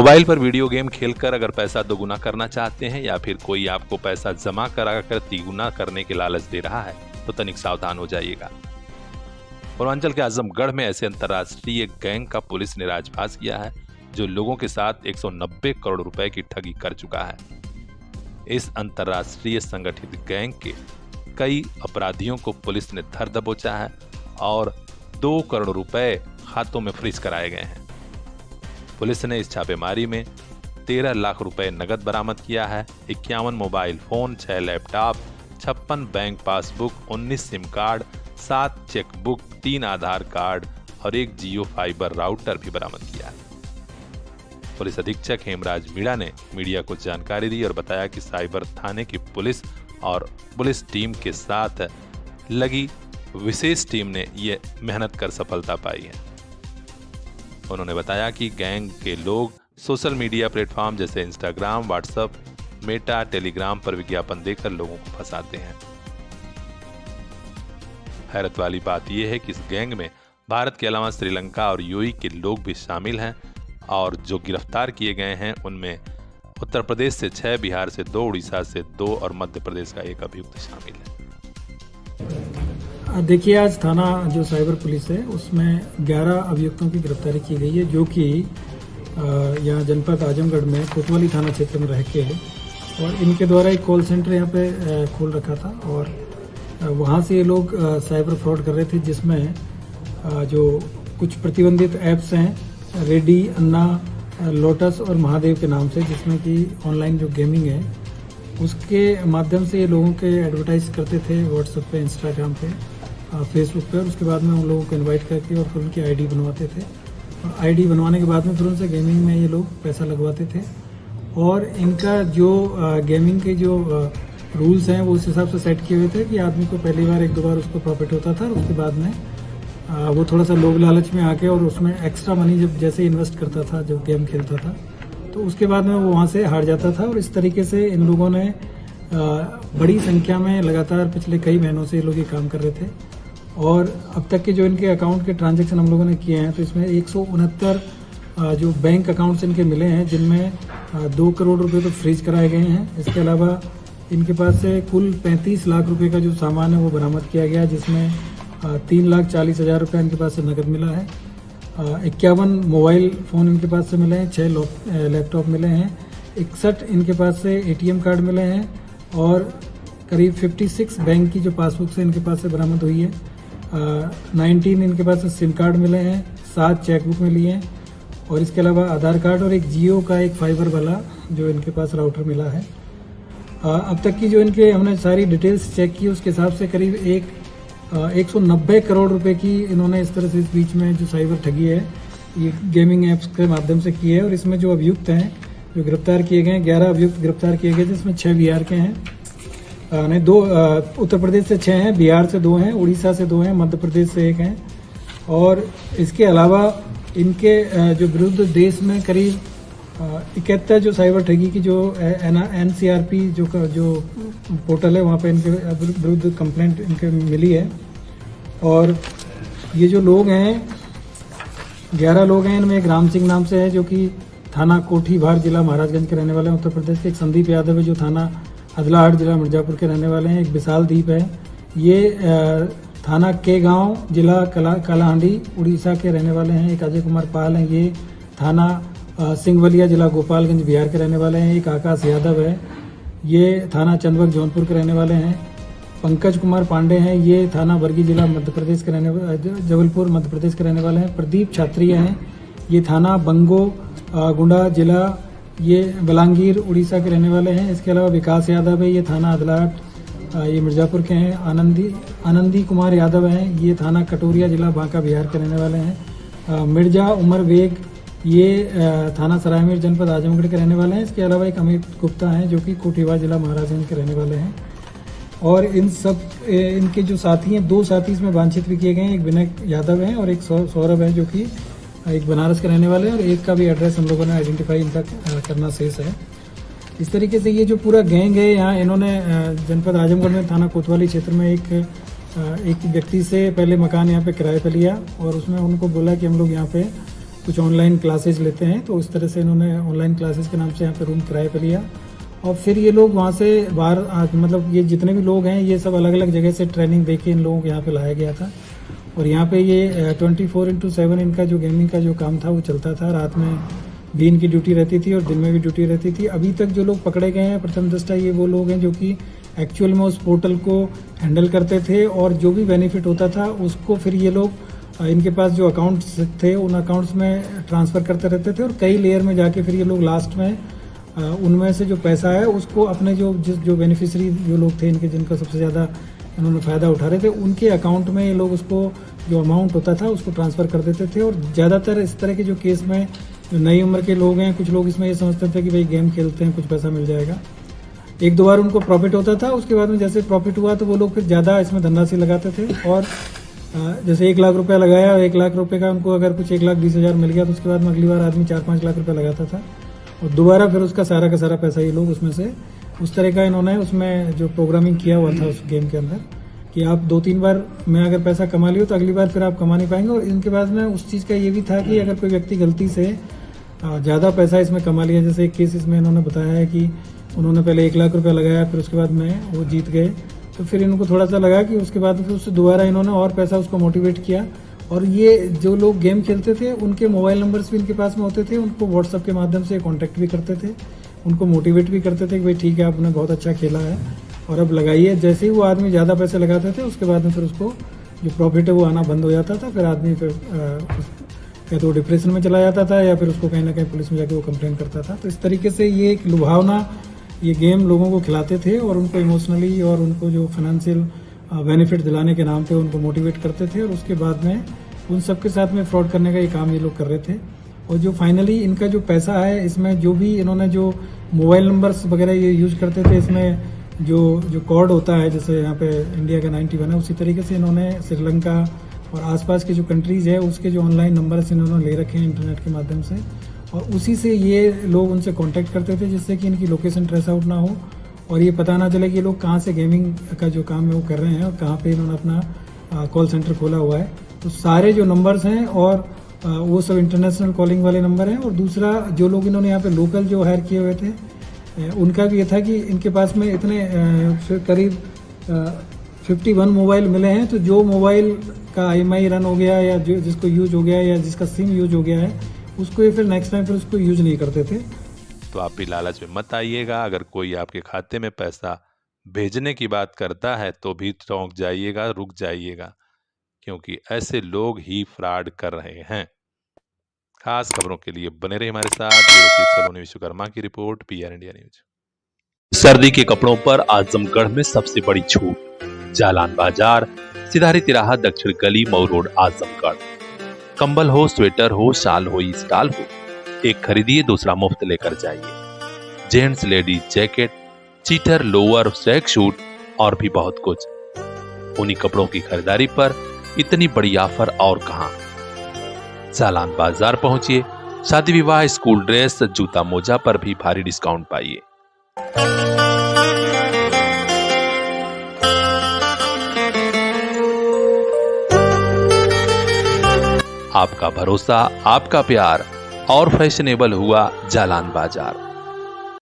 Mobile पर video game खेलकर अगर पैसा दोगुना करना चाहते हैं या फिर कोई आपको पैसा जमा कराकर तिगुना करने के लालच दे रहा है तो तनिक सावधान हो जाइएगा। पूर्वांचल के आजमगढ़ में ऐसे अंतर्राष्ट्रीय गैंग का पुलिस ने राजपास किया है जो लोगों के साथ 190 करोड़ रुपए की ठगी कर चुका है। इस अंतर्राष्ट्रीय संगठित गैंग के कई अपराधियों को पुलिस ने धर दबोचा है और 2 करोड़ रुपए खातों में फ्रीज कराए गए हैं। पुलिस ने इस छापेमारी में 13 लाख रुपए नगद बरामद किया है। 51 mobile phone, 6 laptop, 56 bank passbook, 19 SIM card, 7 chequebook, 3 आधार कार्ड और 1 जियो फाइबर राउटर भी बरामद किया है। पुलिस अधीक्षक हेमराज मीणा ने मीडिया को जानकारी दी और बताया कि साइबर थाने की पुलिस और पुलिस टीम के साथ लगी विशेष टीम ने ये मेहनत कर सफलता पाई है। उन्होंने बताया कि गैंग के लोग सोशल मीडिया प्लेटफॉर्म जैसे इंस्टाग्राम, व्हाट्सएप, मेटा, टेलीग्राम पर विज्ञापन देकर लोगों को फंसाते हैं। हैरत वाली बात यह है कि इस गैंग में भारत के अलावा श्रीलंका और यूएई के लोग भी शामिल हैं और जो गिरफ्तार किए गए हैं उनमें उत्तर प्रदेश से 6, बिहार से 2, उड़ीसा से 2 और मध्य प्रदेश का 1 अभियुक्त शामिल है। देखिए, आज थाना जो साइबर पुलिस है उसमें 11 अभियुक्तों की गिरफ्तारी की गई है जो कि यहाँ जनपद आजमगढ़ में कोतवाली थाना क्षेत्र में रह के है और इनके द्वारा एक कॉल सेंटर यहाँ पे खोल रखा था और वहाँ से ये लोग साइबर फ्रॉड कर रहे थे, जिसमें जो कुछ प्रतिबंधित ऐप्स हैं रेडी, अन्ना, लोटस और महादेव के नाम से, जिसमें कि ऑनलाइन जो गेमिंग है उसके माध्यम से ये लोगों के एडवर्टाइज करते थे व्हाट्सएप पे, इंस्टाग्राम पे, फेसबुक पे। और उसके बाद में उन लोगों को इनवाइट करके और फिर उनकी आईडी बनवाते थे और आईडी बनवाने के बाद में फिर उनसे गेमिंग में ये लोग पैसा लगवाते थे और इनका जो गेमिंग के जो रूल्स हैं वो उस हिसाब से सेट किए हुए थे कि आदमी को पहली बार 1-2 बार उसको प्रॉफिट होता था और उसके बाद में वो थोड़ा सा लोभ लालच में आके और उसमें एक्स्ट्रा मनी जब जैसे इन्वेस्ट करता था, जब गेम खेलता था, तो उसके बाद में वो वहाँ से हार जाता था। और इस तरीके से इन लोगों ने बड़ी संख्या में लगातार पिछले कई महीनों से ये लोग ये काम कर रहे थे और अब तक के जो इनके अकाउंट के ट्रांजैक्शन हम लोगों ने किए हैं तो इसमें 169 जो बैंक अकाउंट्स इनके मिले हैं, जिनमें 2 करोड़ रुपए तो फ्रीज कराए गए हैं। इसके अलावा इनके पास से कुल 35 लाख रुपए का जो सामान है वो बरामद किया गया, जिसमें 3,40,000 रुपये इनके पास से नकद मिला है। 51 मोबाइल फ़ोन इनके पास से मिले हैं, 6 लैपटॉप मिले हैं, 61 इनके पास से ATM कार्ड मिले हैं और करीब 56 बैंक की जो पासबुक से इनके पास से बरामद हुई है। 19 इनके पास से सिम कार्ड मिले हैं, 7 चेकबुक मिली हैं और इसके अलावा आधार कार्ड और 1 जियो का 1 फाइबर वाला जो इनके पास राउटर मिला है। अब तक की जो इनके हमने सारी डिटेल्स चेक की उसके हिसाब से करीब 190 करोड़ रुपए की इन्होंने इस तरह से इस बीच में जो साइबर ठगी है ये गेमिंग ऐप्स के माध्यम से की है। और इसमें जो अभियुक्त हैं जो गिरफ्तार किए गए हैं, 11 अभियुक्त गिरफ्तार किए गए, जिसमें 6 बिहार के हैं, नहीं 2 उत्तर प्रदेश से 6 हैं, बिहार से 2 हैं, उड़ीसा से 2 हैं, मध्य प्रदेश से 1 हैं। और इसके अलावा इनके जो विरुद्ध देश में करीब 71 जो साइबर ठगी की जो NCRP जो पोर्टल है वहाँ पे इनके विरुद्ध कंप्लेंट इनके मिली है। और ये जो लोग हैं 11 लोग हैं, इनमें एक राम सिंह नाम से है जो कि थाना कोठी भार जिला महाराजगंज के रहने वाले हैं उत्तर प्रदेश के। एक संदीप यादव है जो थाना अदलाहाट जिला मिर्जापुर के रहने वाले हैं। एक विशाल दीप है, ये थाना के गांव जिला कालाहांडी उड़ीसा के रहने वाले हैं। एक अजय कुमार पाल हैं, ये थाना सिंगवलिया जिला गोपालगंज बिहार के रहने वाले हैं। एक आकाश यादव है, ये थाना चंदवक जौनपुर के रहने वाले हैं। पंकज कुमार पांडे हैं, ये थाना बरगी जिला मध्य प्रदेश के जबलपुर मध्य प्रदेश के रहने वाले हैं। प्रदीप छात्रिया हैं, ये थाना बंगो गुंडा जिला ये बलांगीर उड़ीसा के रहने वाले हैं। इसके अलावा विकास यादव है, ये थाना अदलाट ये मिर्जापुर के हैं। आनंदी कुमार यादव हैं, ये थाना कटोरिया जिला बांका बिहार के रहने वाले हैं। मिर्जा उमर बेग ये थाना सरायमीर जनपद आजमगढ़ के रहने वाले हैं। इसके अलावा एक अमित गुप्ता हैं जो कि कोठीवार जिला महाराजगंज के रहने वाले हैं। और इन सब इनके जो साथी हैं, 2 साथी इसमें वांछित भी किए गए हैं, एक विनय यादव हैं और एक सौरभ है जो कि एक बनारस के रहने वाले हैं। और एक का भी एड्रेस हम लोगों ने आइडेंटिफाई इनका करना शेष है। इस तरीके से ये जो पूरा गैंग है यहाँ इन्होंने जनपद आजमगढ़ में थाना कोतवाली क्षेत्र में एक व्यक्ति से पहले मकान यहाँ पे किराए पे लिया और उसमें उनको बोला कि हम लोग यहाँ पे कुछ ऑनलाइन क्लासेज लेते हैं। तो इस तरह से इन्होंने ऑनलाइन क्लासेज के नाम से यहाँ पे रूम किराए पर लिया और फिर ये लोग वहाँ से बाहर मतलब ये जितने भी लोग हैं ये सब अलग अलग जगह से ट्रेनिंग दे के इन लोगों को यहाँ पे लाया गया था। और यहाँ पे ये 24/7 इनका जो गेमिंग का जो काम था वो चलता था। रात में भी इनकी ड्यूटी रहती थी और दिन में भी ड्यूटी रहती थी। अभी तक जो लोग पकड़े गए हैं प्रथम दृष्टया ये वो लोग हैं जो कि एक्चुअल में उस पोर्टल को हैंडल करते थे और जो भी बेनिफिट होता था उसको फिर ये लोग इनके पास जो अकाउंट्स थे उन अकाउंट्स में ट्रांसफ़र करते रहते थे और कई लेयर में जाके फिर ये लोग लास्ट में उनमें से जो पैसा है उसको अपने जो बेनिफिशियरी जो लोग थे इनके जिनका सबसे ज़्यादा इन्होंने फ़ायदा उठा रहे थे उनके अकाउंट में ये लोग उसको जो अमाउंट होता था उसको ट्रांसफ़र कर देते थे। और ज़्यादातर इस तरह के जो केस में जो नई उम्र के लोग हैं कुछ लोग इसमें ये समझते थे कि भाई गेम खेलते हैं कुछ पैसा मिल जाएगा। एक दो बार उनको प्रॉफिट होता था, उसके बाद में जैसे प्रॉफिट हुआ तो वो लोग फिर ज़्यादा इसमें धनराशि लगाते थे और जैसे 1 लाख रुपया लगाया और 1 लाख रुपये का उनको अगर कुछ 1,20,000 मिल गया तो उसके बाद में अगली बार आदमी 4-5 लाख रुपया लगाता था और दोबारा फिर उसका सारा का सारा पैसा ये लोग उसमें से उस तरह का इन्होंने उसमें जो प्रोग्रामिंग किया हुआ था उस गेम के अंदर कि आप 2-3 बार में अगर पैसा कमा लियो तो अगली बार फिर आप कमा नहीं पाएंगे। और इनके पास में उस चीज़ का ये भी था कि अगर कोई व्यक्ति गलती से ज़्यादा पैसा इसमें कमा लिया, जैसे एक केस इसमें इन्होंने बताया है कि उन्होंने पहले 1 लाख रुपया लगाया फिर उसके बाद में वो जीत गए तो फिर इनको थोड़ा सा लगा कि उसके बाद फिर उससे दोबारा इन्होंने और पैसा उसको मोटिवेट किया। और ये जो लोग गेम खेलते थे उनके मोबाइल नंबर्स भी इनके पास में होते थे, उनको व्हाट्सएप के माध्यम से कॉन्टैक्ट भी करते थे, उनको मोटिवेट भी करते थे कि भाई ठीक है आपने बहुत अच्छा खेला है और अब लगाइए। जैसे ही वो आदमी ज़्यादा पैसे लगाते थे उसके बाद में फिर उसको जो प्रॉफिट है वो आना बंद हो जाता था। फिर आदमी फिर या तो डिप्रेशन में चला जाता था या फिर उसको कहीं ना कहीं पुलिस में जाके वो कंप्लेन करता था। तो इस तरीके से ये एक लुभावना ये गेम लोगों को खिलाते थे और उनको इमोशनली और उनको जो फाइनेंशियल बेनिफिट दिलाने के नाम पे उनको मोटिवेट करते थे और उसके बाद में उन सबके साथ में फ्रॉड करने का ये काम ये लोग कर रहे थे। और जो फाइनली इनका जो पैसा है इसमें जो भी इन्होंने जो मोबाइल नंबर्स वगैरह ये यूज करते थे इसमें जो कोड होता है जैसे यहाँ पे इंडिया का 91 है उसी तरीके से इन्होंने श्रीलंका और आसपास के जो कंट्रीज़ है उसके जो ऑनलाइन नंबर्स इन्होंने ले रखे हैं इंटरनेट के माध्यम से और उसी से ये लोग उनसे कांटेक्ट करते थे जिससे कि इनकी लोकेशन ट्रेस आउट ना हो और ये पता ना चले कि ये लोग कहाँ से गेमिंग का जो काम है वो कर रहे हैं और कहाँ पे इन्होंने अपना कॉल सेंटर खोला हुआ है। तो सारे जो नंबर्स हैं और वो सब इंटरनेशनल कॉलिंग वाले नंबर हैं। और दूसरा जो लोग इन्होंने यहाँ पे लोकल जो हायर किए हुए थे उनका भी ये था कि इनके पास में इतने करीब 51 मोबाइल मिले हैं तो जो मोबाइल का IMI रन हो गया या जो जिसको यूज हो गया या जिसका सिम यूज हो गया है उसको ये फिर नेक्स्ट टाइम फिर उसको यूज नहीं करते थे। तो आप भी लालच में मत आइएगा। अगर कोई आपके खाते में पैसा भेजने की बात करता है तो भी चौंक जाइएगा, रुक जाइएगा, क्योंकि ऐसे लोग ही फ्रॉड कर रहे हैं। खास खबरों के लिए बने रहे हमारे साथ। सलोनी विश्वकर्मा की रिपोर्ट, PR इंडिया न्यूज। सर्दी के कपड़ों पर आजमगढ़ में सबसे बड़ी छूट। जालान बाजार, सिधारी तिराहा, दक्षिण गली, मऊ रोड, आजमगढ़। कंबल हो, स्वेटर हो, शाल हो, स्टॉल हो, एक खरीदिए दूसरा मुफ्त लेकर जाइए। Gents ladies jacket, cheater, lower, track suit और भी बहुत कुछ। उन्हीं कपड़ों की खरीदारी पर इतनी बड़ी ऑफर और कहां। जालान बाजार पहुंचिए, शादी विवाह, स्कूल ड्रेस, जूता मोजा पर भी भारी डिस्काउंट पाइए। आपका भरोसा, आपका प्यार और फैशनेबल हुआ जालान बाजार।